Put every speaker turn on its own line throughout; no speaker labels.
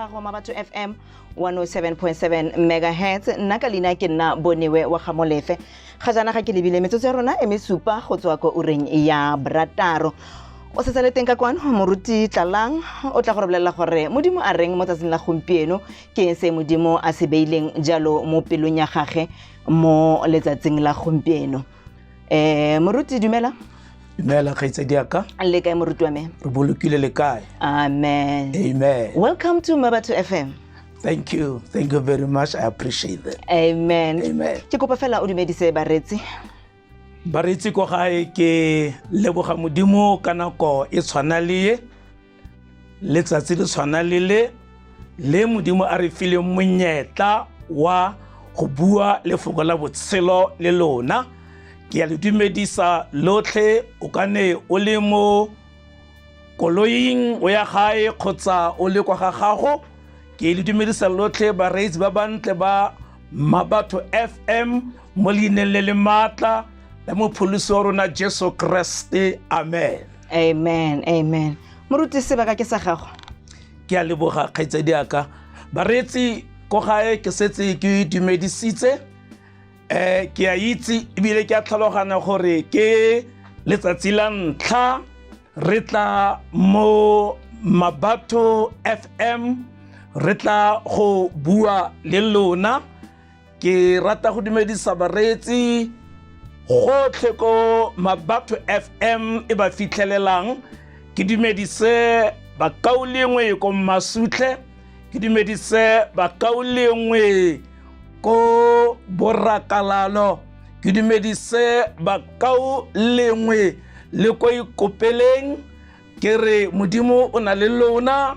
gago Mabatho FM 107.7 MHz nna ka leina ke nna Boniwe wa Gamolefe ga jana ga ke lebile metsotso ya rona e mesupa go tswa ko ureng ya brataro o se tsale teng ka kwano moruti tlalang o tla go re bolela gore modimo a reng mo tsatsing la gompieno ke eng se modimo a se beileng jalo mo pelong ya gage mo letsatsing la gompieno moruti dumela.
Dumela kgaitsedi aka.
Le kae moruti wa me?
Re bolokile le kae?
Amen.
Amen.
Welcome to Mabatho FM.
Thank you very much, I appreciate that.
Amen.
Amen.
Ke kopa fela o dumedise baretsi.
Baretsi ko gae ke leboga modimo ka nako e tshwana le letsatsi le tshwana le modimo a re file monyetla wa go bua lefoko la botshelo le lona. Ke a le dumedisa lotlhe o kane o le mo koloing o ya gae kgotsa o le kwa ga gago ke le dumedisa lotlhe ba reitsi ba bantle ba Mabatho FM mo leineng le le matla la mopholosi wa rona Jesu Kriste. Amen.
Amen. Amen. Moruti sebaka ke sa gago.
Ke a leboga kgaitsedi aka baretsi ko gae ke setse ke dumedisitse ke a itse ebile ke a tlhaloganya gore ke letsatsi la ntlha re tla mo Mabatho FM re tla go bua le lona. Ke rata go dumedisa baretsi gotlhe ko Mabatho FM e ba fitlhelelang. Ke dumedise bakaulengwe ko Masutle, ke dumedise bakaulengwe ko Borakalalo, ke dumedise bakaulengwe le ko Ikopeleng. Ke re modimo o na le lona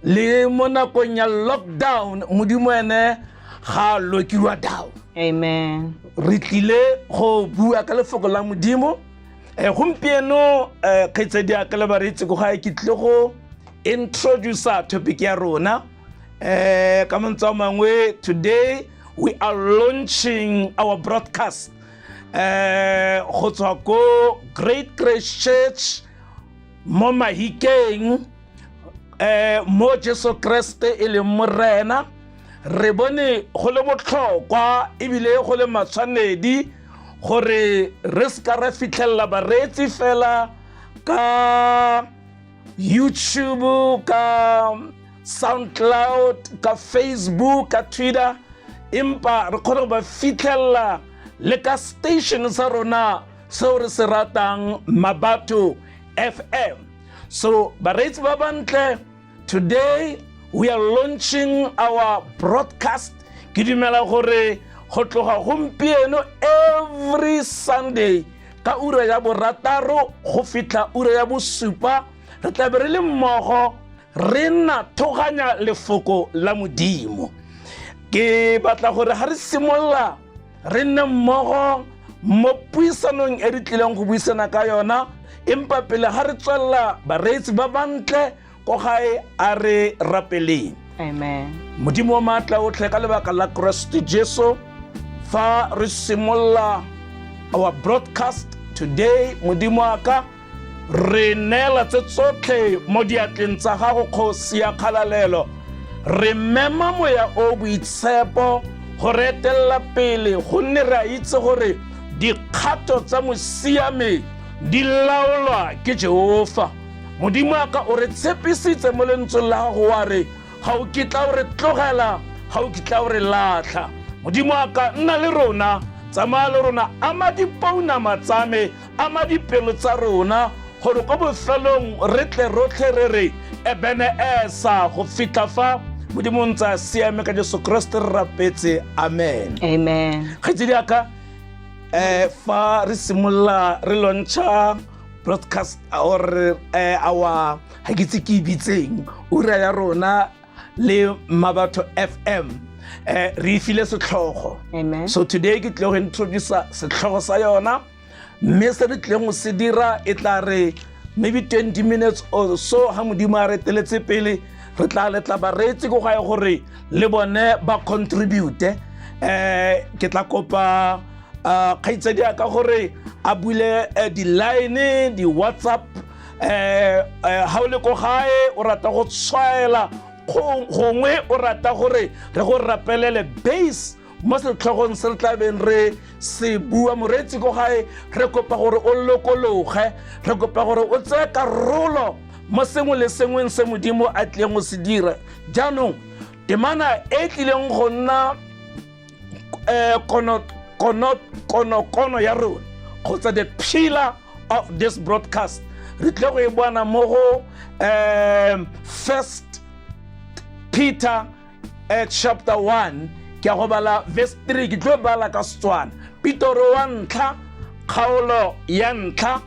le mo nakong ya lockdown modimo ene ga lokiwa down.
Amen.
Re tlile go bua ka lefoko la modimo gompieno kgaitsedi aka le baretsi go ga ke tle go introduce topic ya rona ka mantswe a mangwe. Today we are launching our broadcast go tswa ko Great Grace Church mo Mahikeng mo Jesu Kriste e le morena. Re bone go le botlhokwa ebile go le matshwanedi gore re ska re fitlhella baretsi fela ka YouTube, ka SoundCloud, ka Facebook, ka Twitter, empa re kgone ba fitlhella le ka station sa rona seo re se ratang Mabatho FM. So baretsi ba bantle, today we are launching our broadcast. Ke dumela gore go tloga gompieno every Sunday ka ura ya borataro go fitla ura ya bosupa re tla be re le mmogo re nna thoganya lefoko la modimo. Ke batla gore ha re simolla re nne mmogo mo puisanong e re tlileng go buisana ka yona, empa pele ha re tswella bareetsi ba bantle ko gae a re rapeleng.
Amen.
Modimo wa maatla o tle ka lebaka la Kristo Jesu fa re simolla our broadcast today. Modimo aka re neela tse tsotlhe mo diatleng tsa gago kgosi ya kgalalelo. Re mema moya o boitshepo go retella pele gonne re a itse gore dikgato tsa mosiame di laolwa ke Jehova. Modimo aka o re tshepisitse mo lentsweng la gago wa re ga o kitla o re tlogela, ga o kitla o re latlha. Modimo aka nna le rona, tsamaya le rona, ama dipounama tsa me, ama dipelo tsa rona gore ko bofelong re tle rotlhe re re ebene esa go fitlha fa modimo ntse a siame ka Jesu Kriste re rapetse. Amen.
Amen.
Kgaitsedi aka fa re simolla re launcha broadcast or our ha ke itse ke bitseng ura ya rona le Mabatho FM re file setlhogo.
Amen.
So today ke tle go introduce setlhogo sa yona, mme se re tle go se dira e tla re maybe 20 minutes or so ha modimo a re teletse pele re tla letla baretsi go ga gore le bone ba contribute. Ke tla kopa kgaitsedi aka gore a bule di line di WhatsApp ha o le go gae o rata go tshwaela gongwe o rata gore re go rapelele base mo setlhogong se re tlabeng re se bua moreetsi ko gae re kopa gore o lokologe re kopa gore o tseye karolo mo sengwe le sengweng se modimo a tlileng go se dira jaanong temana e tlileng go nna kono ya rona kgotsa the pillar of this broadcast re tle go e bona mo go 1 Peter chapter 1 ke a go bala verse 3 ke tlo bala ka Setswana Pitoro wa ntlha kgaolo ya ntlha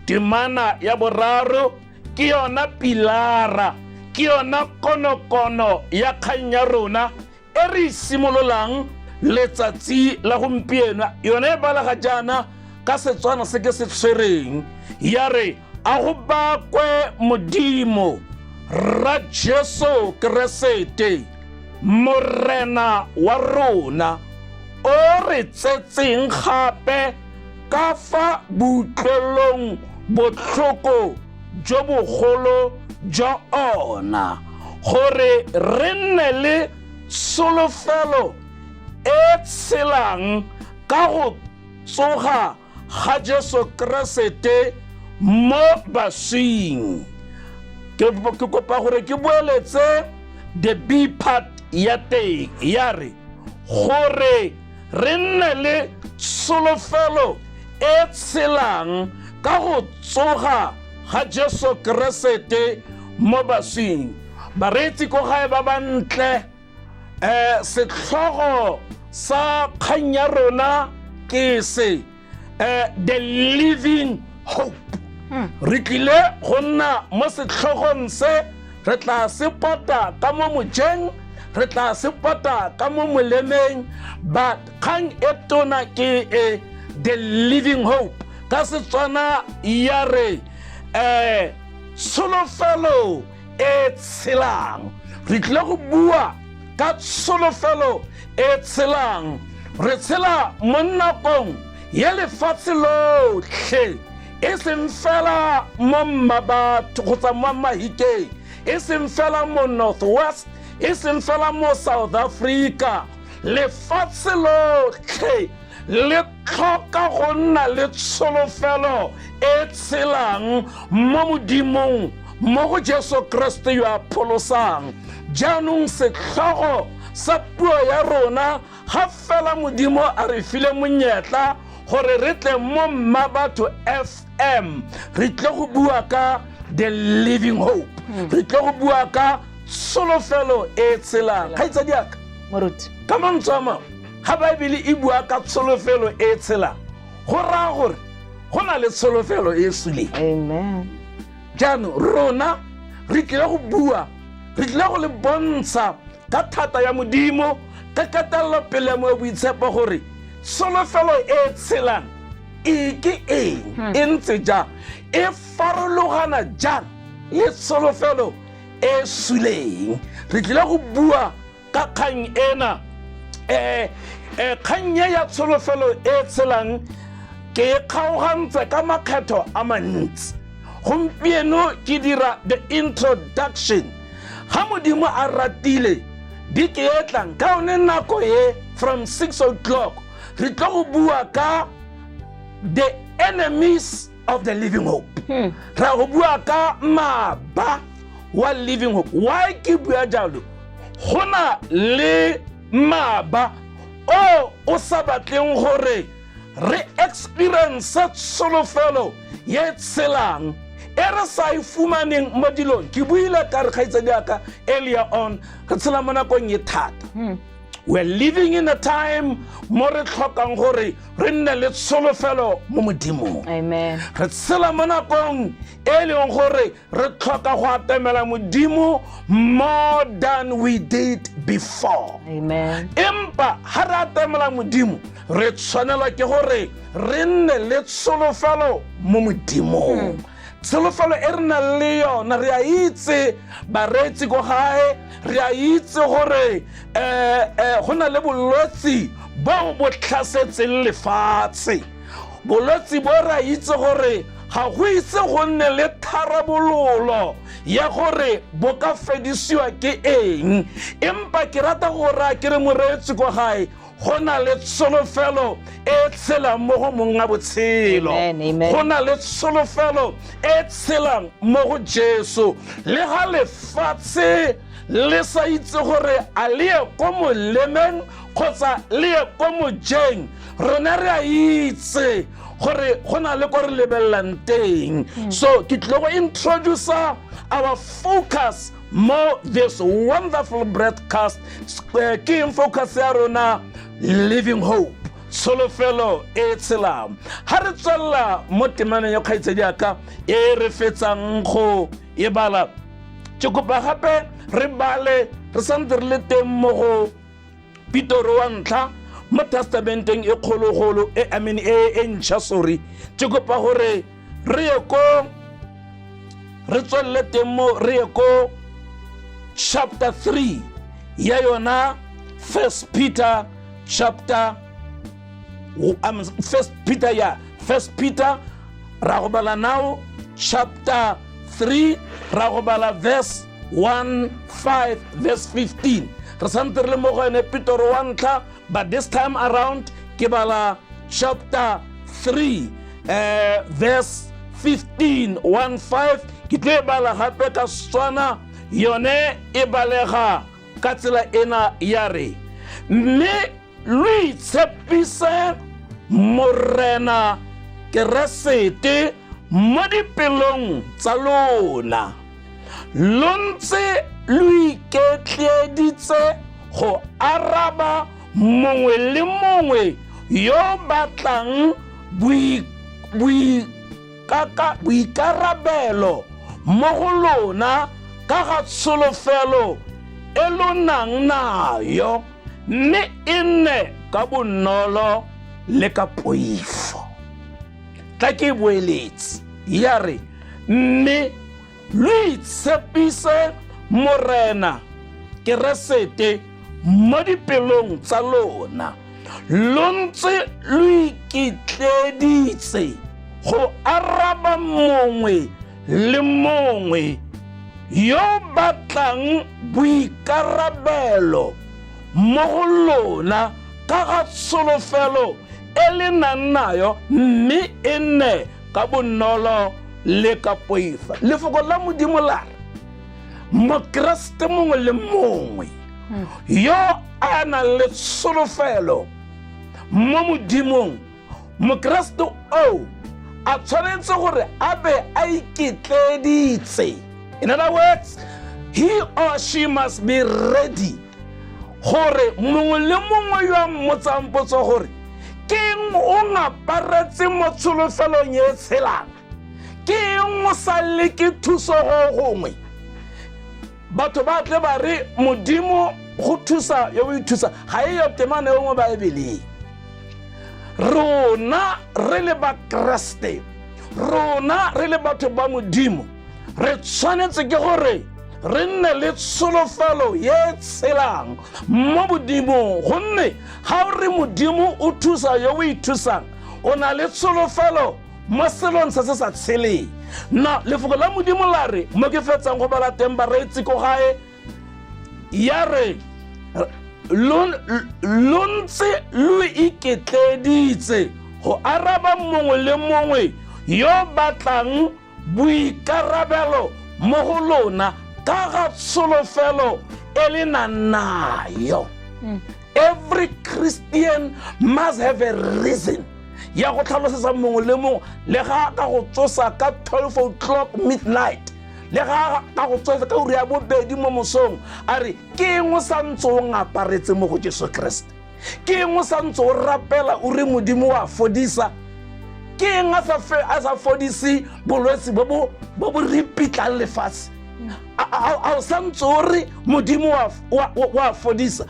temana ya boraro ke yona pilara ke yona konokono ya kgang ya rona e re simololang letsatsi la gompieno yona e balaga jaana ka Setswana se ke se tshwereng ya re a go bakwe modimo ra Jesu Keresete morena wa rona o re tsetseng gape ka fa butlelong botlhoko jo bogolo jo ona gore re nne le solofelo e tshelang ka go tsoga ga Jesu Keresete mo baswing ke kopa gore ke boeletse the B part ya teng ya re gore re nne le solofelo e tshelang ka go tsoga ga Jesu Keresete mo baswing bareetsi ko gae ba bantle setlhogo sa kgang ya rona ke se the living hope re tlile go nna mo setlhogong se re tla se pota ka mo mojeng re tla se pota ka mo molemeng but kgang e tona ke the living hope ka Setswana ya re solofelo e tshelang re tlile go bua ka solofelo e tshelang re tshela mo nakong ya lefatshe lotlhe e seng fela mo mabatho kgotsa mo mahikeng e seng fela mo Northwest e seng fela mo South Africa lefatshe lotlhe le tlhoka go nna le tsholofelo e tshelang mo modimong mo go Jesu Kriste yo a pholosang jaanong setlhogo sa puo ya rona ga fela modimo a re file monyetla gore re tle mo Mmabatho FM re tle go bua ka the living hope re tle go bua ka tsholofelo e tshelang kgaitsadi aka
moruti
ka mantswe a mangwe ga Baebele e bua ka tsholofelo e tshelang go raya gore go na le tsholofelo e suleng
amen
jaanong rona re tlile go bua re tlile go le bontsha ka thata ya modimo ka katelelo pele mo boitshepo gore tsholofelo e tshelang e ke eng e ntse jang e farologana jang le tsholofelo e suleng re tlile go bua ka kgang ena kgang ya tsholofelo e tshelang ke kgaogantse ka makgetho a mantsi gompieno ke dira the introduction ga modimo a ratile di ke e tlang ka one nako e from 6 o'clock re tlo go bua ka the enemies of the living hope ra go bua ka maba wa living hope why ke bua jalo gona le maba o sa batleng gore re experience tsholofelo ye tshelang e re sa e fumaneng mo dilong ke buile ka re kgaitsadi aka earlier on re tshela mo nakong ye thata we're living in a time mo re tlhokang gore re nne le tsholofelo mo modimong
amen
re tshela mo nakong e leng gore re tlhoka go atamela modimo more than we did before
amen
empa ha re atamela modimo re tshwanelwa ke gore re nne le tsholofelo mo modimong tsholofelo e re na le yona re a itse bareetsi ko gae re a itse gore go na le bolwetsi bo bo tlhasetseng lefatshe bolwetsi bo re a itse gore ga go itse go nne le tharabololo ya gore bo ka fedisiwa ke eng empa ke rata gore ke re moreetsi kwa gae go na le tsholofelo e tshelang mo go monga botshelo go na le tsholofelo e tshelang mo go Jesu le ga lefatshe le sa itse gore a le ye ko molemeng kgotsa le ye ko mojeng rona re a itse gore go na le ko re lebelelang teng so ke tlo go introduce our focus more this wonderful broadcast ke focus ya rona living hope tsholofelo e tshelang ha re tswella mo temaneng ya kgaitsedi aka e re fetsang go e bala ke kopa gape re bale re santse re le teng mo go Pitoro wa ntlha mo testamenteng e kgologolo e ntšha sorry ke kopa gore re ye ko re tswelle teng mo re ye ko chapter 3 ya yona First Peter ra go bala now chapter 3 ra go bala verse 1:5 verse 15 re santse re le mo go ene Pitoro wa ntlha but this time around ke bala chapter 3 verse 15 1:5 ke tlo bala gape ka Setswana yone e balega ka tsela ena ya re mme lui tshepise morena Keresete mo dipelong tsa lona lo ntse lui ketleditse go araba mongwe le mongwe yo batlang boikarabelo mo go lona ka ga tsholofelo e lo nang nayo mme e nne ka bonolo le ka poifo tla ke boeletse ya re mme lui tshepise morena Keresete mo dipelong tsa lona lo ntse lui kitleditse go araba mongwe le mongwe yo batlang boikarabelo mo go lona ka ga tsholofelo e le nang nayo mme e nne ka bonolo le ka poifa lefoko la Modimo la re mokreste mongwe le mongwe yo a nang le tsholofelo mo Modimong mokreste o a tshwanetse gore a be a iketleditse. In other words, he or she must be ready gore mongwe le mongwe yo a mmotsang potso gore ke eng o ngaparetse mo tsholofelong e tshelang ke eng o sa leke thuso go gongwe batho ba tle ba re Modimo go thusa yo o ithusa ga e yo temane o mo Baebeleng rona re le ba Kriste rona re le batho ba Modimo re tshwanetse ke gore re nne le tsholofelo ye tshelang mo Modimo gonne ga o re Modimo o thusa yo o ithusang o na le tsholofelo mo selong se se sa tsheleng na lefoko la Modimo la re mo ke fetsang go bala teng ba reetsi ko gae ya re lo ntse lo iketleditse go araba mongwe le mongwe yo batlang boikarabelo mo go lona ka ga tsholofelo e le nayo. Every Christian must have a reason ya go tlhalosetsa mongwe le mongwe le ga ka go tsosa ka 12 o'clock midnight le ga ka go tsosa ka uri ya bobedi mo mosong a re ke eng o santse o ngaparetse mo go Jesu Kriste ke eng o santse o rapela uri Modimo wa fodisa ke eng a sa fodise bolwetse bo ripitlang lefatshe a o santse ore Modimo wa fodisa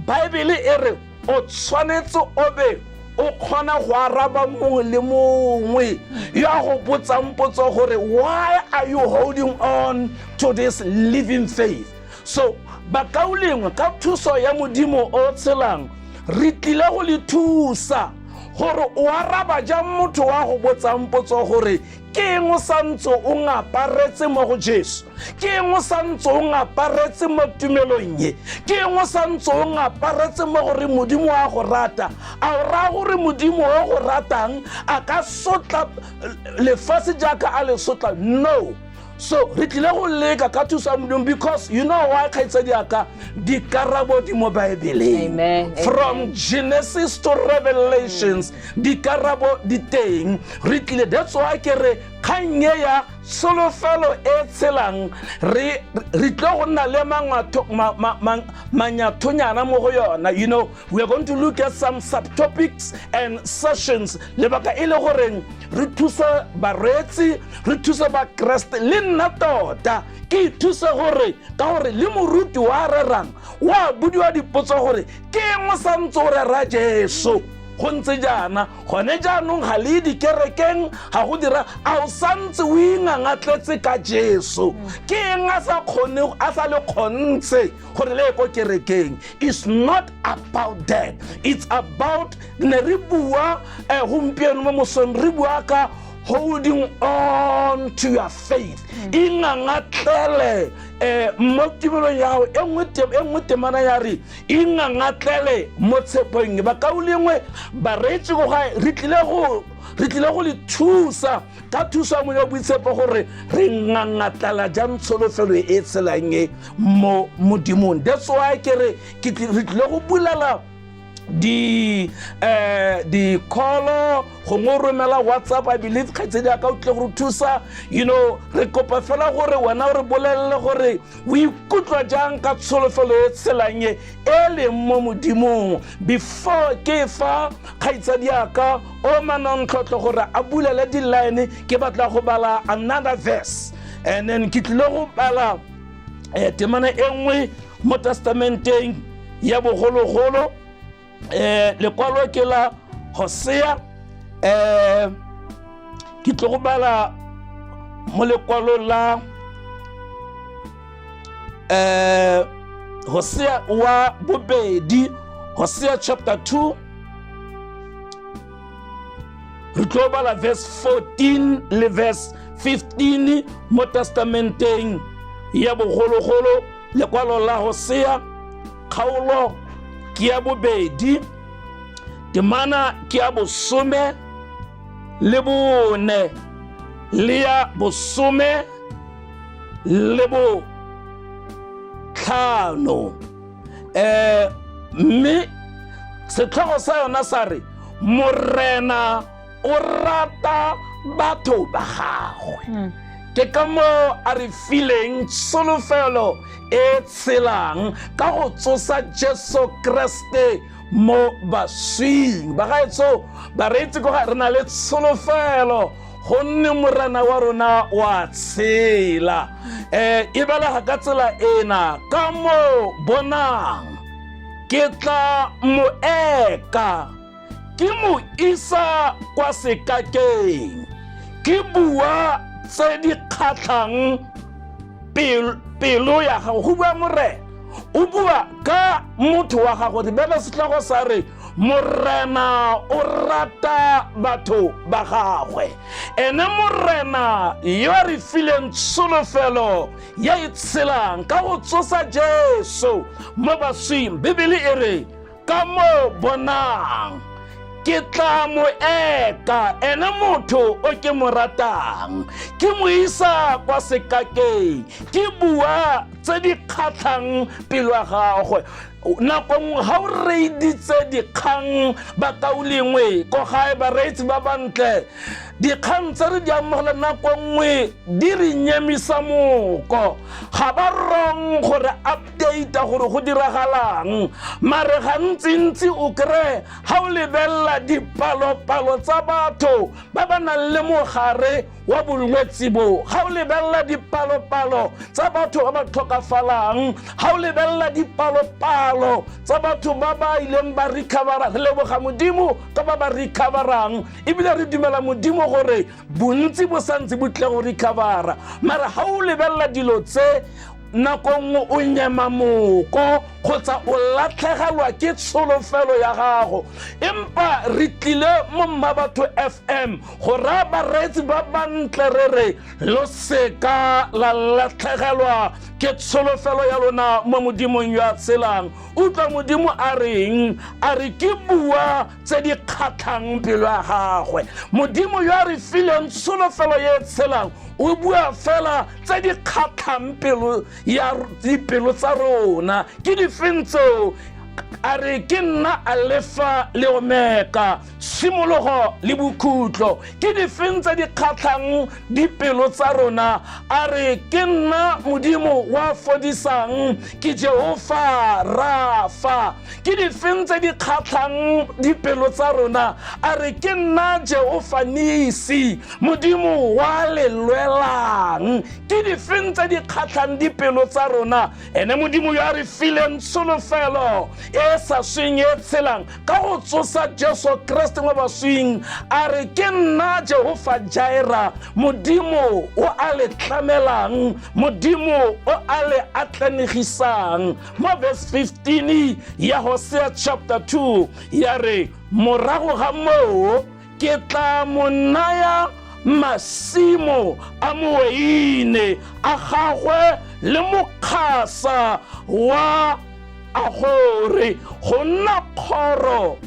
Baebele e re o tshwanetse o be o kgona go araba mongwe le mongwe yo a go botsang potso gore why are you holding on to this living faith so bakaulengwe ka thuso ya Modimo o tshelang re tlile go le thusa gore o araba jang motho wa go botsang potso gore ke eng o santse o ngaparetse mo go Jesu, ke eng o santse o ngaparetse mo tumelong ye, ke eng o santse o ngaparetse mo gore modimo wa go rata. A o ra gore modimo wa go ratang a ka sotla lefase jaaka a le sotla? No. So re tlile go leka ka thusa modimo, because you know why kgaitsadi aka dikarabo di mo Baebeleng.
Amen.
From Genesis to Revelations dikarabo di teng. Re tlile, that's why ke re kgang ye ya solofelo e tshelang re tlo go nna le manyathonyana mo go yona. You know, we are going to look at some subtopics and sessions lebaka e le goreng re thusa baretsi, re thusa ba Kriste le nna tota ke thusa gore ka gore le moruti wa rerang wa budiwa dipotso gore ke eng o santse o rera Jesu go ntse jaana gone jaanong ga le dikerekeng ga go dira a o santse o ingangatletse ka Jesu ke eng a sa le kgontse gore le ko kerekeng. It's not about that, it's about ne re bua gompieno mo mosong re bua ka holding on to your faith. Ingangatlele mo timelong ya go engwe temana ya re ingangatlele mo tshepong ba ka ulengwe ba retsi go ga re tlile go le thusa ka thusa mo ya boitshepo gore re ngangatla jang tsholofelo e tselang mo modimong. That's why ke re re tlile go bulela di call go mo romela WhatsApp. I believe kgaitsedi aka o tle go thusa. You know, re kopa fela gore wena re bolelle gore o ikutlwa jang ka tsholofelo e tselang e le mo modimong. Before ke fa kgaitsedi aka o manontlotlo gore a bulele di line ke batla go bala another verse, and then ke tlile go bala temana engwe mo testamenteng ya bogologolo. Lekwalo ke la Hosea, ke tlo go bala mo lekwalo la Hosea wa bobedi, Hosea chapter 2, re tlo bala verse 14 le verse 15 mo testamenteng ya bogologolo. Lekwalo la Hosea kgaolo ke ya bobedi, temana ke ya bosome le bone le ya bosome le bo tlhano. Mme setlhogo sa yona sa re morena o rata batho ba gagwe. Ke ka mo a re fileng solofelo e tshelang ka go tsosa Jesu Kriste mo baswing. Ba gaetso ba re itse go ga re na le solofelo gonne morena wa rona wa tshela. E bala ga ka tsela ena ka mo bonang ke tla mo eka ke mo isa kwa sekakeng ke bua tse di kgatlhang pelo ya gago. Go bua morena, o bua ka motho wa gago. Bebe setlhogo sa re morena o rata batho ba gagwe, ene morena yo a re fileng tsholofelo ya e tshelang ka go tsosa Jesu mo baswing. Bibele e re ka mo bonang ke tla mo eka ene motho o ke mo ratang ke mo isa kwa sekakeng ke bua tse di kgatlhang pelo ya gagwe. Nakong ga o reeditse dikgang ba kaulengwe ko gae bareetsi ba bantle, dikgang tse re di amogela nako nngwe di re nyemisa moko, ga ba rong gore update gore go diragalang. Mare gantsintsi o kry ga o lebelela dipalopalo tsa batho ba ba nang le mogare wa bolwetsi bo, ga o lebelela dipalopalo tsa batho ba ba tlhokafalang, ga o lebelela dipalopalo tsa batho ba ba ileng ba recovera, re leboga modimo ka ba ba recoverang, ebile re dumela modimo gore bontsi bo santse bo tle go recovera. Mara ga o lebelela dilo tse nako nngwe o nyema moko kgotsa o latlhegelwa ke tsholofelo ya gago empa re tlile mo Mmabatho FM go raya bareetsi ba bantle re re lo seka la latlhegelwa ke tsholofelo ya lona mo modimong ya tshelang utlwa modimo a reng a re ke bua tse di kgatlhang pelo ya gagwe modimo yo a re fileng tsholofelo ye tshelang o bua fela tse di kgatlhang pelo ya dipelo tsa rona ke difeng tseo a re ke nna Alefa le Omega tshimologo le bokhutlo ke difeng tse di kgatlhang dipelo tsa rona a re ke nna modimo wa fodisang ke Jehova Rafa ke difeng tse di kgatlhang dipelo tsa rona a re ke nna Jehova Nisi modimo wa lelwelang ke difeng tse di kgatlhang dipelo tsa rona ene modimo yo a re fileng tsholofelo e sa swing e tshelang ka go tsosa Jesu Kriste mo baswing a re ke nna Jehova Jaira modimo o a le tlamelang modimo o a le atlanegisang mo verse 15 ya Hosea chapter 2 ya re morago ga moo ke tla mo naya masimo a moweine a gagwe le mokgasa wa a gore go nna kgoro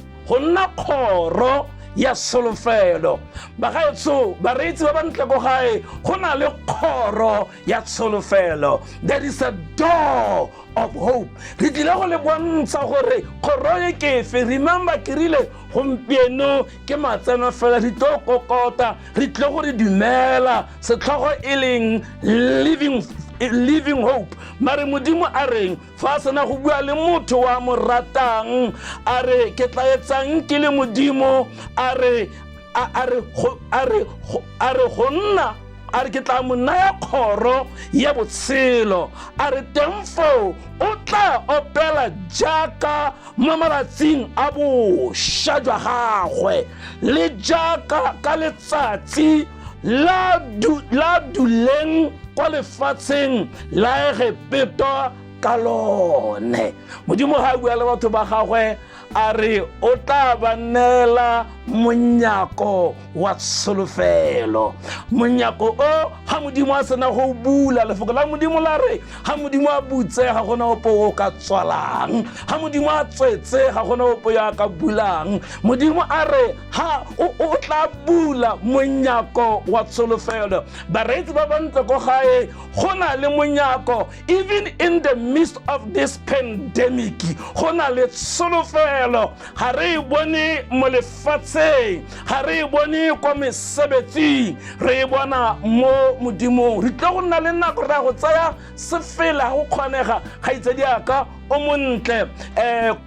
ya tsholofelo bagaetso bareetsi ba bantle go gae go na le kgoro ya tsholofelo. There is a door of hope. Re tlile go le bontsha gore kgoro ye ke fe. Remember ke rile gompieno ke matseno fela re tlo kokota re tlile go re dumela setlhogo e leng living hope mare modimo a reng fa sena go bua le motho wa mo ratang a re ke tla etsang ke le modimo a re gonna a re ke tla mo naya kgoro ya botshelo a re temfo o tla opela jaaka mo malatsing a bošwa jwa gagwe le jaaka ka letsatsi la duleng kwa lefatsheng la egepeto ka lone modimo ga bua le batho ba gagwe a re o tla ba neela monyako wa tsholofelo monyako o ga modimo a sena go bula lefoko la modimo la re ga modimo a butse ga gona opo o ka tswalang ga modimo a tswetse ga gona opo ya ka bulang modimo a re ha o tla bula monyako wa tsholofelo bareetsi ba bantle go gae go na le monyako even in the midst of this pandemic go na le tsholofelo ga re bone mo lefatsheng ga re bone kwa mesebetsing re bona mo modimong re tlo go nna le nako ra go tsaya sefela go kgonega ga itse diaka o montle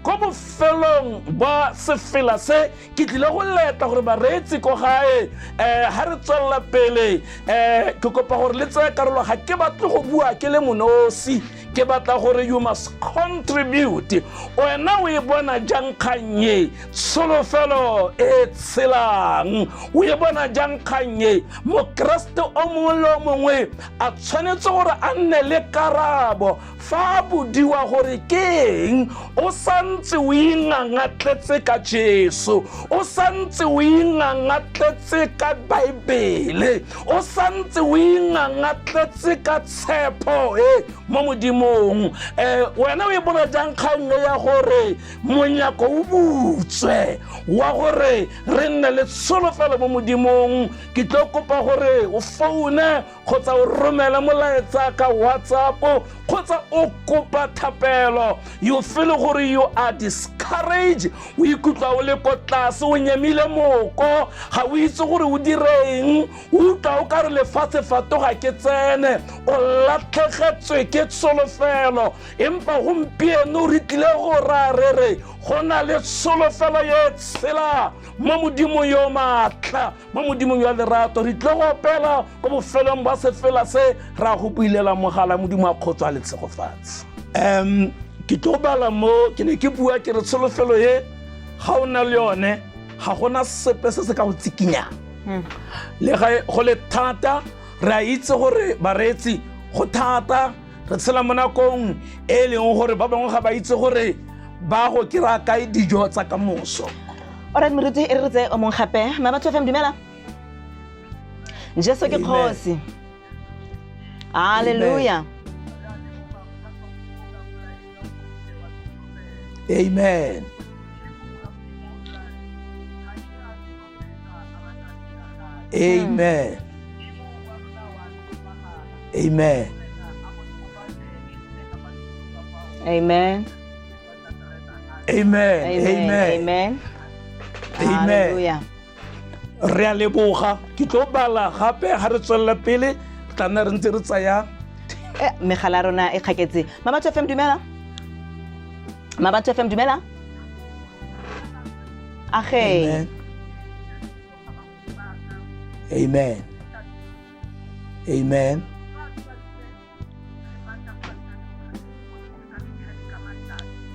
ko bofelong ba sefela se ke tlile go leta gore bareetsi ko gae ha re tswella pele ke kopa gore le tsaya karolo ga ke batle go bua ke le monosi ke batla gore you must contribute wena o e bona jang kganye tsholofelo e tshelang o e bona jang kganye mokreste o mongwe le mongwe a tshwanetse gore a nne le karabo fa bodiwa gore keng o santse o ingangatletse ka Jesu o santse o ingangatletse ka Baebele o santse o ingangatletse ka tshepo mo modimong wena o e bona jang kganye ya gore monyako o butswe wa gore re nne le tsholofelo mo modimong ke tlo kopa gore o foune kgotsa o romela molaetsa ka WhatsApp kgotsa o kopa thapelo you feel gore you are discouraged o ikutlwa o le ko tlase o nyemile moko ga o itse gore o direng o tla o ka re lefatshe fatoga ke tsene o latlhegetswe ke tsholofelo empa gompieno re tlile go rarere go na le tsholofelo ye tshela mo modimo yo matla mo modimo yo lerato re tlile go opela go bofelong ba sefela se ra go builela mogala modimo a kgotswa le tshegofatse ke tlo bala mo ke ne ke bua ke re tsholofelo ye ga o na le yone ga gona sepe se se ka go tsikinyang le ga go le thata re a itse gore bareetsi go thata re tshela mo nakong e leng gore ba bangwe ga ba itse gore ba go kry-a kae dijo tsa ka moso.
Alright moruti e re tse o mong gape Mmabatho FM dumela Jesu ke kgosi Hallelujah.
Amen. Amen. Amen.
Amen.
Amen.
Amen. Hallelujah.
Re a leboga ke tlo bala gape ga re tswelela pele tla nna re ntse re tsaya
megala rona e kgaketse Mmabatho FM dumela Mmabatho FM dumela Age
Amen. Amen.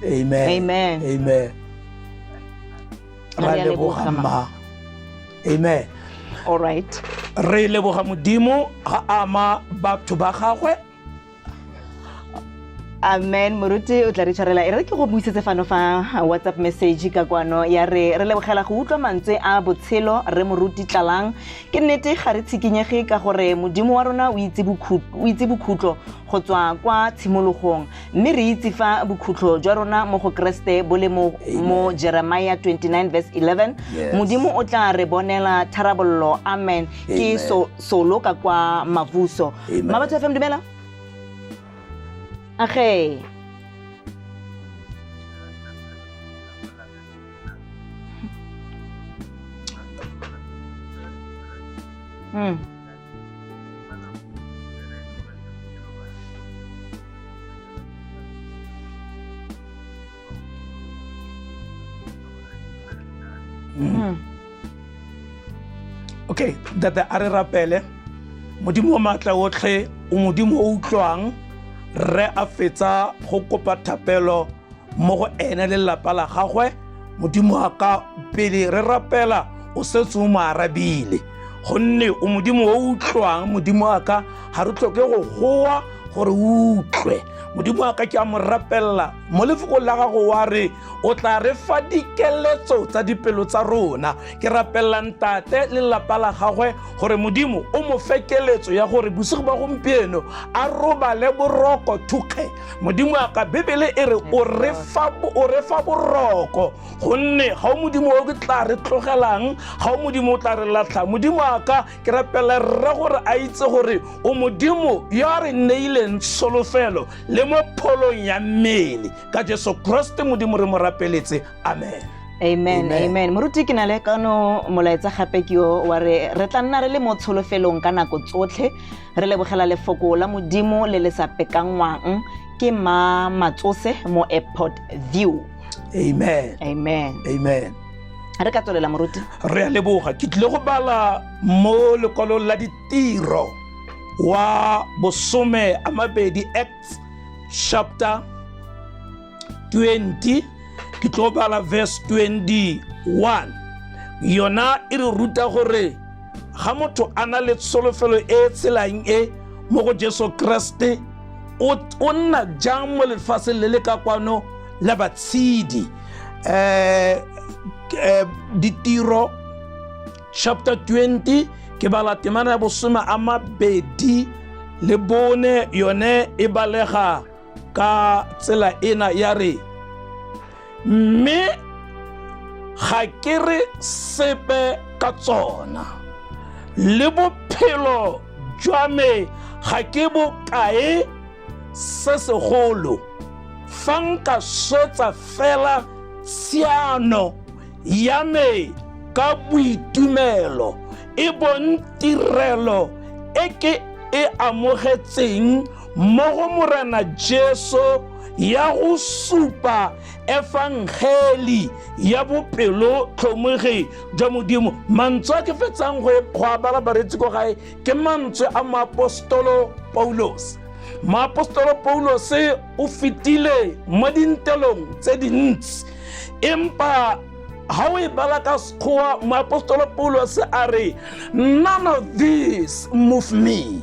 Amen.
Amen.
Amen. Ra leboga mma. Amen.
All right.
Re leboga modimo ga ama batho ba gagwe.
Amen moruti o tla re tshwarela e re ke go buisetse fano fa WhatsApp message ka kwano ya re lebogela go utlwa mantswe a botshelo re moruti tlalang ke nnete ga re tshikinyege ka gore modimo wa rona o itse bokhutlo go tswa kwa tshimologong mme re itse fa bokhutlo jwa rona mo go Kriste bo le mo Jeremiah 29 verse 11 modimo o tla re bonela tharabollo amen ke solo ka kwa mavuso Mmabatho FM dumela Age
Okay, data a re rapele modimo wa maatla otlhe o modimo o utlwang re a fetsa go kopa thapelo mo go ene le lapa la gagwe modimo a ka pele re rapela o setse o mo arabile gonne o modimo o utlwang modimo a ka ga re tlhoke go goa gore o utlwe modimo a ka ke a mo rapella mo lefoko la gago wa re o tla re fa dikeletso tsa dipelo tsa rona ke rapella ntate le lapa la gagwe gore modimo o mo fekeletso ya gore bosigo ba gompieno a robale boroko thuke modimo a ka bebele e re o re fa boroko gonne ga o modimo o ke tla re tlogelang ga o modimo o tla re latlha modimo a ka ke rapella rre gore a itse gore o modimo ya re neileng solofelo le mo pholong ya mmele ka Jesu Kriste modimo re mo rapeletse amen.
Amen. Moruti ke na le kano molaetsa gape ke yo wa re tla nna re le mo tsholofelong ka nako tsotlhe re lebogela lefoko la modimo le le sa pekangwang ke Matsose mo Airport View. Amen. Re ka tswelela moruti
re a leboga ke tle go bala mo lekwalong la ditiro wa bosome a mabedi Acts chapter 20 ke tlo bala verse 21 yona e re ruta gore ga motho a na le solofelo e tselang e mo go Jesu Kriste o nna jang mo lefatsheng le le ka kwano la batshedi ditiro chapter 20 ke bala temana ya bosome a mabedi le bone yone e balega ka tsela ena ya re mme ga ke re sepe ka tsona le bophelo jwa me ga ke bokae se segolo fa nka swetsa fela tshiano ya me ka boitumelo e bontirelo e ke e amogetseng mo go Morena Jesu ya go supa evangeli ya bopelo tlhomoge jwa modimo mantswe ke fetsang go a bala baretsi ko gae ke mantswe a moapostolo Paulos. Moapostolo Paulos o fetile mo dintelong tse dintsi empa ha o e bala ka sekgowa moapostolo Paulos a re none of this move me.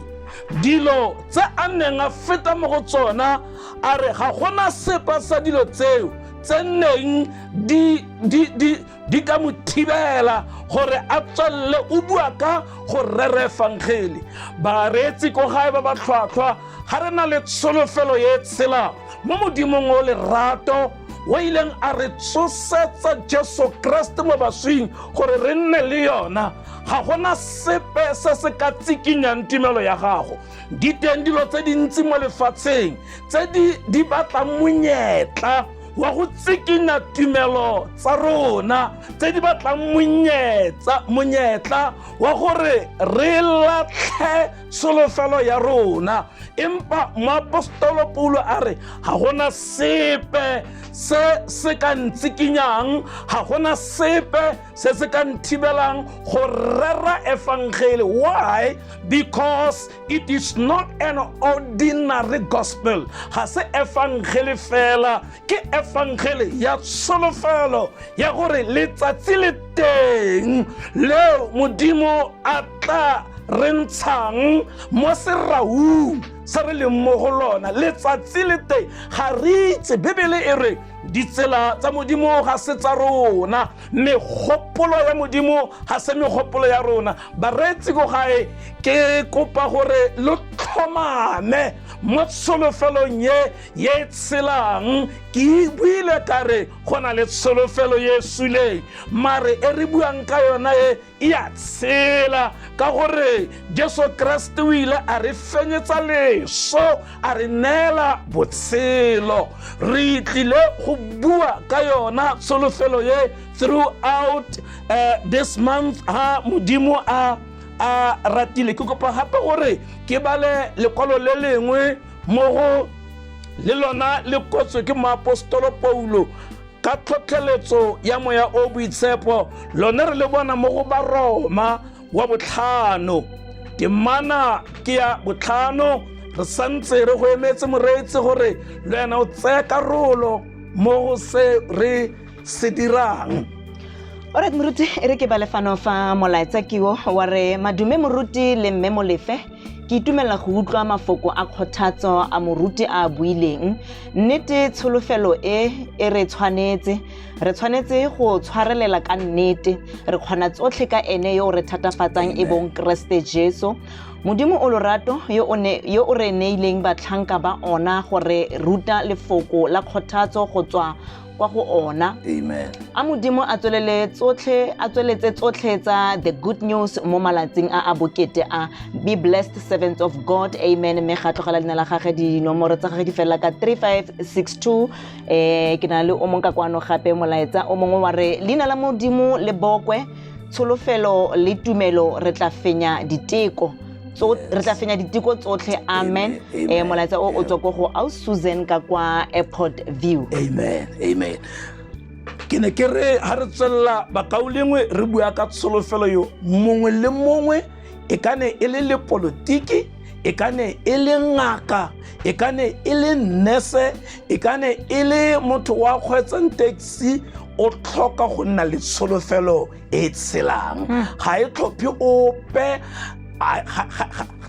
dilo tse a neng a feta mo go tsona a re ga gona sepa sa dilo tseo tse neng di ka mo thibela gore a tswelele o bua ka go rera efangeli. Bareetsi ko gae ba ba tlhwatlhwa ga re na le tsholofelo ye tshela mo modimong o lerato wa ileng a re tsosetsa Jesu Kriste mo baswing gore re nne le yona. Ga gona sepe se se ka tsikinyang tumelo ya gago. Di teng dilo tse dintsi mo lefatsheng tse di batlang monyetla wa go tsikinya tumelo tsa rona, tse di batlang monyetla wa gore re latlhe tsholofelo ya rona. Empa moapostolo Paulo a re ga gona sepe se ka ntsikinyang, ga gona sepe se se ka nthibelang go rera evangeli. Why? Because it is not an ordinary gospel. Ga se evangeli fela, ke evangeli ya tsholofelo ya gore letsatsi le teng leo modimo a tla re ntshang mo seraung sa re leng mo go lona. Letsatsi le teng ga re itse. Bibele e re ditsela tsa modimo ga se tsa rona, megopolo ya modimo ga se megopolo ya rona. Bareetsi ko gae ke kopa gore lo tlhomame mo tsolofelong ye tshelang. Ke buile ka re go na le tsholofelo ye suleng, mare e re buang ka yona e a tshela ka gore Jesu Kriste o ile a re fenyetsa leso, a re neela botshelo. Re tlile go bua ka yona tsholofelo ye throughout this month. Ha modimo a ratile. Ke kopa gape gore ke bale lekwalo le lengwe mo go le lona le kotswe ke moapostolo Paulo ka tlhotlheletso ya moya o boitshepo. Lone re le bona mo go Baroma wa 5. Temana ke ya 5. Re santse re go emetse moreetsi gore le wena o tsaya karolo mo go se re se dirang.
Alright moruti, e re ke balefano fa molaetsa kiwo wa re madume moruti le mme Molefe. Ke itumela go utlwa mafoko a kgothatso a moruti a buileng. Nnete tsholofelo e re tshwanetse go tshwarelela ka nnete. Re kgona tsotlhe ka ene yo re thatafatsang e bong Kriste Jesu. Modimo o lorato yo o re neileng batlhanka ba ona gore ruta lefoko la kgothatso go tswa kwa go ona.
Amen.
A modimo a tsweletse tsotlhe tsa the good news mo malatsing a bokete a. Be blessed servants of God. Amen. Me ga tlogela leina la gagwe dinomoro tsa gagwe di fela ka 3562. Ke na le o mong ka kwano gape molaetsa o mongwe wa re leina la modimo le bokwe, tsholofelo le tumelo re tla fenya diteko. Re tla fenya diteko tsotlhe. Amen. Molaetsa o tswa go au Susan ka kwa Airport View.
Amen. Amen. Ke ne ke re ha re tswella bakaulengwe re bua ka tsholofelo yo mongwe le mongwe, e kane e le politiki, e kane e le ngaka, e kane e le nurse, e kane e le motho wa kgweetsang taxi, o tlhoka go nna le tsholofelo e tshelang. Ga e tlhophe ope.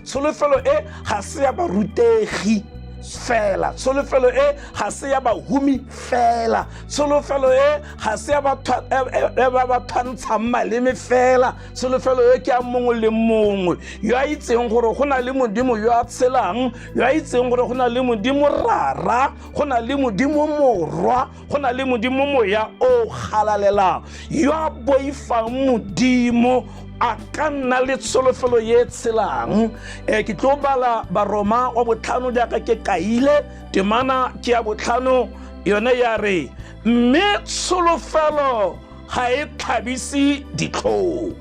Tsholofelo e ga se ya barutegi fela, tsholofelo e ga se ya bahumi fela, tsholofelo e ga se ya ba thwantshang maleme fela, tsholofelo e ke ya mongwe le mongwe yo a itseng gore go na le modimo yo a tshelang, yo a itseng gore go na le modimo rara, go na le modimo morwa, go na le modimo moya o galalelang yo a boifang modimo a ka nna le tsholofelo ye tshelang. Ke tlo bala Baroma wa 5 jaaka ke kaile. Temana ke ya 5 yone ya re mme tsholofelo ga e tlhabise ditlhong,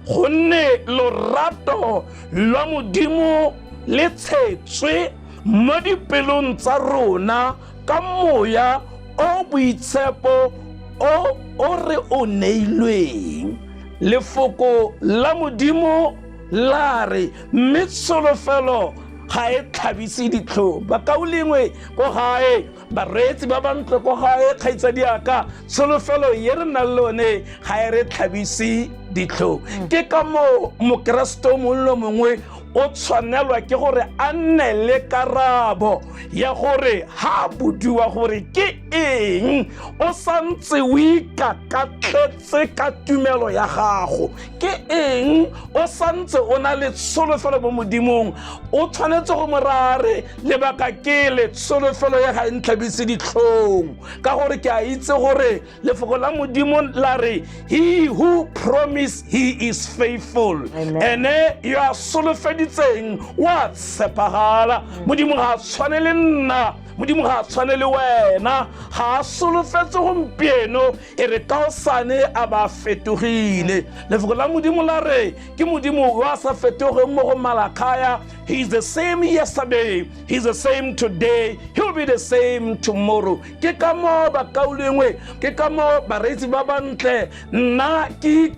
gonne lorato lwa modimo le tshetswe mo dipelong tsa rona ka moya o boitshepo o re o neilweng. Lefoko la modimo la re mme tsholofelo ga e tlhabise ditlhong. Bakaulengwe ko gae, bareetsi ba bantle ko gae, kgaitsadi aka, tsholofelo ye re nang le lone ga e re tlhabise ditlhong. Ke ka mo mokristo mongwe le mongwe o tshwanelwa ke gore a nne le karabo ya gore ha budiwa gore ke eng o santse o ikakatletse ka tumelo ya gago, ke eng o santse o na le tsholofelo mo modimong, o tshwanetse go morare lebaka ke le tsholofelo ya ga ntlhabise ditlhong ka gore ke a itse gore lefoko la modimo la re he who promise he is faithful. Ene yo a solofeditseng wa tshepagala. Modimo ga tshwane le nna, modimo ga tshwane le wena, ga solofetse gompieno e re kaosane a ba fetogile. Lefoko la modimo la re ke modimo wa sa fetogeng mo go Malakhaya. He is the same yesterday, he is the same today, he will be the same tomorrow. Ke ka mo ba kaulengwe, ke ka mo bareetsi ba bantle nna ke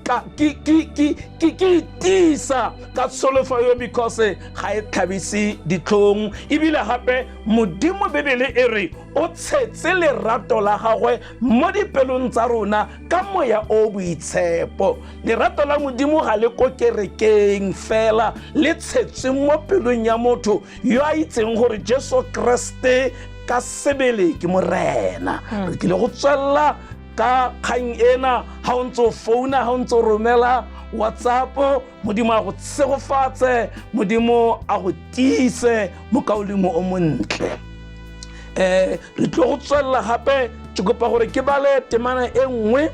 tisa ka solofelo because ga e tlhabise ditlhong. Ebile gape modimo bebele e re o tshetse lerato la gagwe mo dipelong tsa rona ka moya o boitshepo. Lerato la modimo ga le ko kerekeng fela, le tshetse mo pelong ya motho yo a itseng gore Jesu Kriste ka sebele ke morena. Re kile go tswella ka kgang ena ha o ntse o founa, ha o ntse o romela WhatsApp, modimo a go tsegofatse, modimo a go tiise mo kaolimo o montle. Re tlo go tswella gape ke kopa gore ke bale temana e nngwe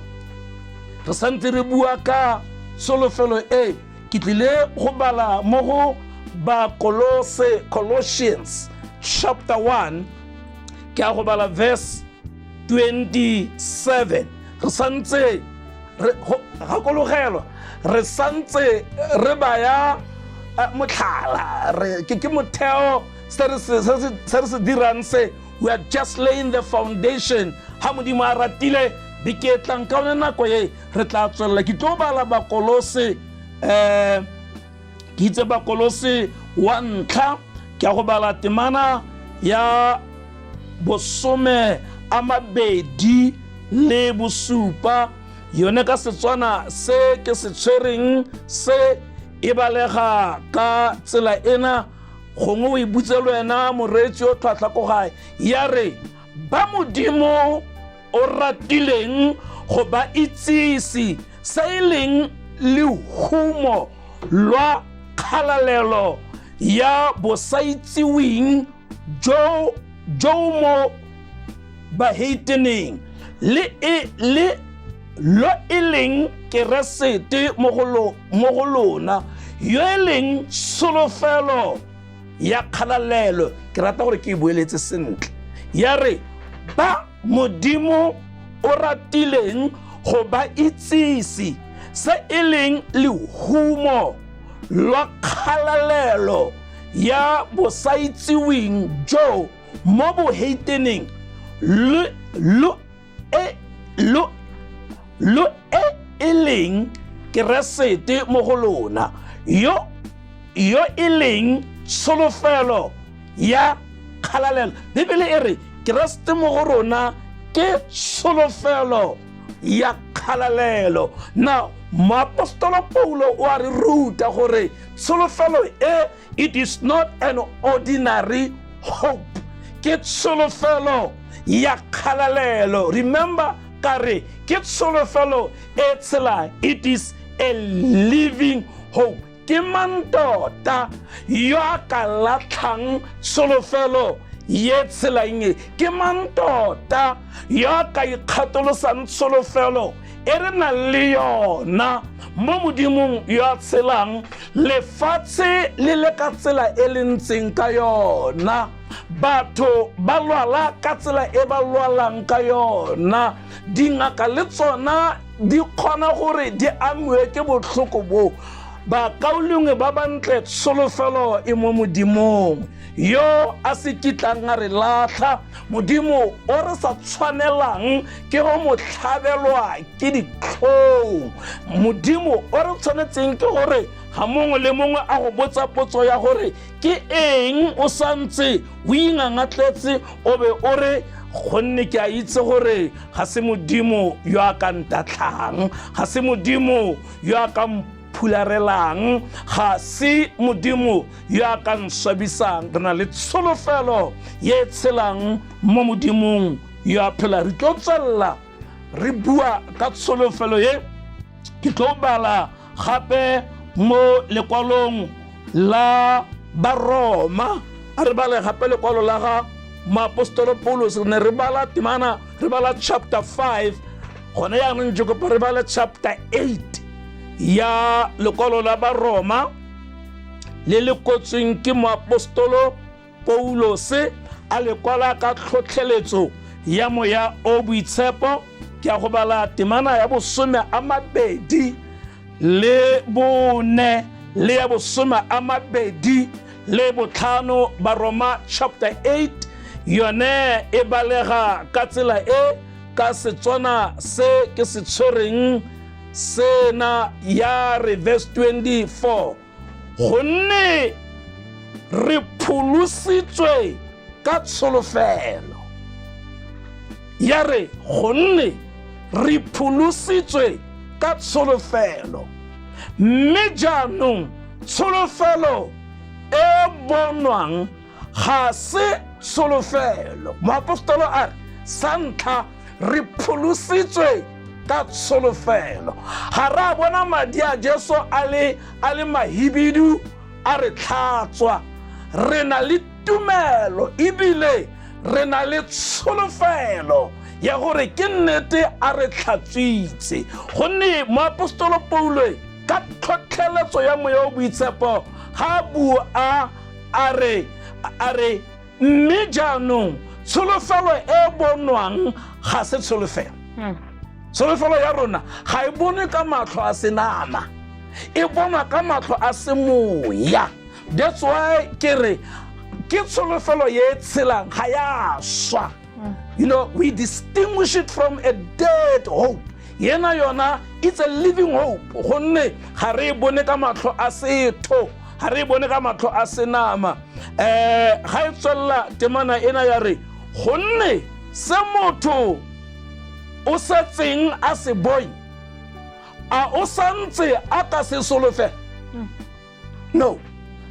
re santse re bua ka solofelo e. Ke tlile go bala mo go ba Colossians chapter 1 ke a go bala verse 27. Re santse re gakologelwa, re santse re baya motlhala ke motheo se re se dirang se. We are just laying the foundation. Ha modimo a ratile di ke tlang ka ona nako ye re tla tswella. Ke tlo bala ba Kolose ke itse ba Kolose 1 ke a go bala temana ya bosome a mabedi le bosupa. Yone ka Setswana se ke se tshwereng se e balega ka tsela ena, gongwe o ibutse le wena moreetsi o tlhwatlhwa ko gae ya re ba modimo o ratileng go ba itsisi se e leng lehumo lwa kgalalelo ya bosaitsiweng jo mo baheteneng lo e leng keresete mo go lona, yo e leng solofelo ya kgalalelo. Ke rata gore ke boeletse sentle ya re ba modimo o ratileng go ba itsisi se e leng lehumo lwa kgalalelo ya bosaitsiweng jo mo boheteneng lo e leng keresete mo go lona, yo e leng solofelo ya kgalalelo. Bibele e re keresete mo go rona ke solofelo ya kgalalelo. Now moapostolo Paulo o a re ruta gore solofelo e, it is not an ordinary hope, ke solofelo ya kgalalelo. Remember kare ke solofelo e tsela, it is a living hope. Ke man tota yo a ka latlhang solofelo ye tselaeng, ke man tota yo a ka ikgatolosang solofelo e re na le yona mo modimong yo a tshelang lefatshe le le ka tsela e le ntseng ka yona, batho ba lwala ka tsela e ba lwalang ka yona, dingaka le tsona di kgona gore di amiwe ke botlhoko bo. Ba kaulengwe ba bantle solofelo e mo modimong yo a se kitlang a re latlha. Modimo o re sa tshwanelang ke go mo tlhabelwa ke ditlhong. Modimo o re tshwanetseng ke gore ga mongwe le mongwe a go botsa potso ya gore ke eng o santse o ingangatletse o be o re gonne ke a itse gore ga se modimo yo a ka ntatlhang, ga se modimo yo a ka phularelang, ga se modimo yo a ka nswabisang. Re na le tsholofelo ye tshelang mo modimong yo a phela. Re tlo tswella re bua ka tsholofelo ye. Ke tlo bala gape mo lekwalong la Baroma, a re bale gape lekwalo la ga moapostolo Paulos. Re ne re bala temana, re bala chapter 5, gone yaanong ke kopa re bala chapter 8 ya lekwalo la Baroma le le kotsweng ke moapostolo Paulos a lekwala ka tlhotlheletso ya moya o boitshepo. Ke a go bala temana ya 24 le ya 25 Baroma chapter 8 yone e balega ka tsela e ka Setswana se ke se tshwereng sena ya re verse 24, gonne re pholositswe ka tsholofelo. Ya re gonne re pholositswe ka tsholofelo, mme jaanong tsholofelo e bonwang ga se tsholofelo. Moapostolo a re sa ntlha re pholositswe ka tsholofelo. Ga re a bona madi a Jesu a le mahibidu a re tlhatswa. Re na le tumelo ebile re na le tsholofelo ya gore ke nnete a re tlhatswitse. Gonne moapostolo Paulo ka tlhotlheletso ya moya o boitshepo ga bua a re mme jaanong tsholofelo e bonwang ga se tsholofelo. Tsholofelo ya rona ga e bone ka matlho a senama, e bonwa ka matlho a semoya. That's why ke re ke tsholofelo ye tshelang ga ya swa. You know, we distinguish it from a dead hope. Yena yona, it's a living hope. Gonne ga re bone ka matlho a setho, ga re bone ka matlho a senama. Ga e tswella temana ena ya re gonne se motho o setseng a se bone, a o santse a ka se solofela? No.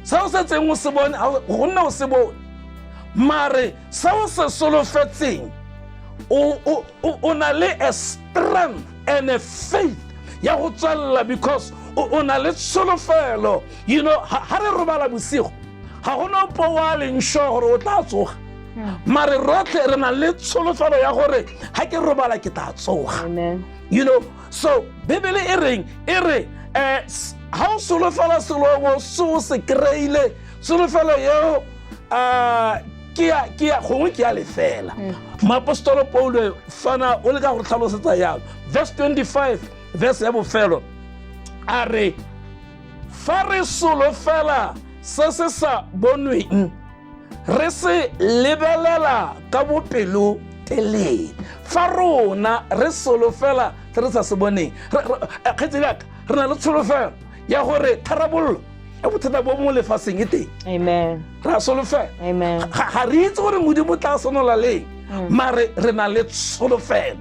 Sa o setseng o se bone gonne o se bone, mare sa o se solofetseng o na le a strength and a faith ya go tswella, because o na le tsholofelo. You know, ha re robala bosigo ga gona po wa leng sure gore o tla tsoga, mare rotlhe re na le tsholofelo ya gore ha ke robala ke tla tsoga.
Amen.
You know, so Bibele e re ha o solofela selo so se kreile solofelo yeo ke ya gongwe ke ya lefela. Moapostolo Paulo fana o le ka go tlhalosetsa yalo verse 25 verse ya bofelo a re fa re solofela se se sa bonweng re se lebelela ka bopelo telele. Fa rona re solofela se re sa se boneng, kgetsi yaka re na le tsholofelo ya gore tharabololo ya bothata bo mo lefatsheng e teng.
Amen.
Ra solofela.
Amen.
Ga re itse gore modimo tla sonola leng, mare re na le tsholofelo.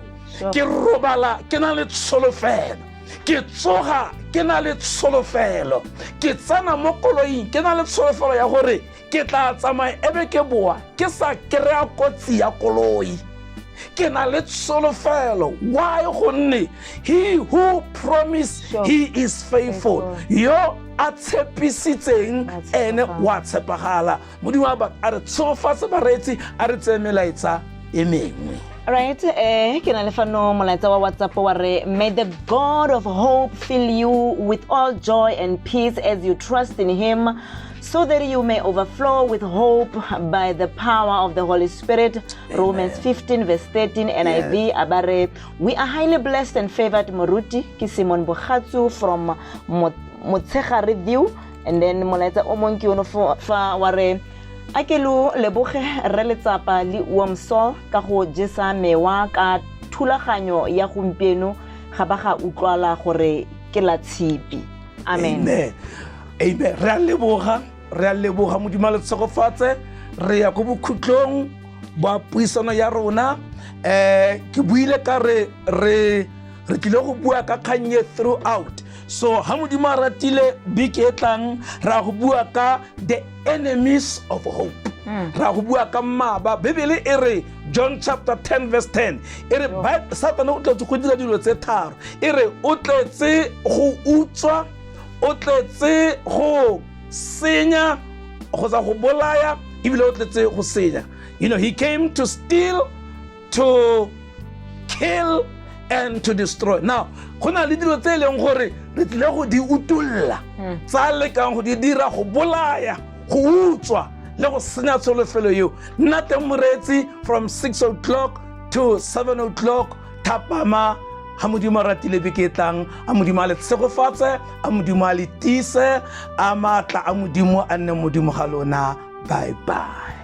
Ke robala ke na le tsholofelo, ke tsoga ke na le tsholofelo, ke tsena mo koloing ke na le tsholofelo ya gore ke tla tsamaya ebe ke boa ke sa kry-a kotsi ya koloi. Ke na le tsholofelo. Why? Gonne he who promised, he is faithful. Yo a tshepisitseng ene wa tshepagala. Modimo a re tshofatse bareetsi a re tseye melaetsa e mengwe.
Right, ke na le fano molaetsa wa WhatsApp wa re, may the God of hope fill you with all joy and peace as you trust in him, so that you may overflow with hope by the power of the Holy Spirit. Amen. Romans 15 verse 13 NIV. Abare, we are highly blessed and favored. Moruti ki Simon Bokhatsu from Motshega Review. And then molaetsa o mong ke ono fa wa re, a ke lo leboge re letsapa le uamso ka go jesa mewa ka thulaganyo ya gompieno ga ba ga utlwala gore ke la tshipi. Amen.
Amen. Amen. Re a leboga modimo le tsegofatse. Re ya go bokhutlong ba puisano ya rona. Ke buile ka re tlile go bua ka kganye throughout. So ha Modimo a ratile beke e tlang ra go bua ka the enemies of hope. Ra go bua ka maba. Bibele e re John chapter 10 verse 10 e re Satan o tletse go dira dilo tse tharo. E re o tletse go utswa, o tletse go senya, go sa go bolaya, ebile o tletse go senya. You know, he came to steal, to kill and to destroy. Now, go na le dilo tse leng gore re tlile go di utulla tsa lekang go di dira go bolaya, go utswa le go senya tsholofelo eo. Nna teng moreetsi from 6 o'clock to 7 o'clock thapama ha Modimo a ratile beke e tlang, a Modimo a le tshegofatse, a Modimo a le tiise, a maatla a Modimo a nne Modimo ga lona. Bye bye.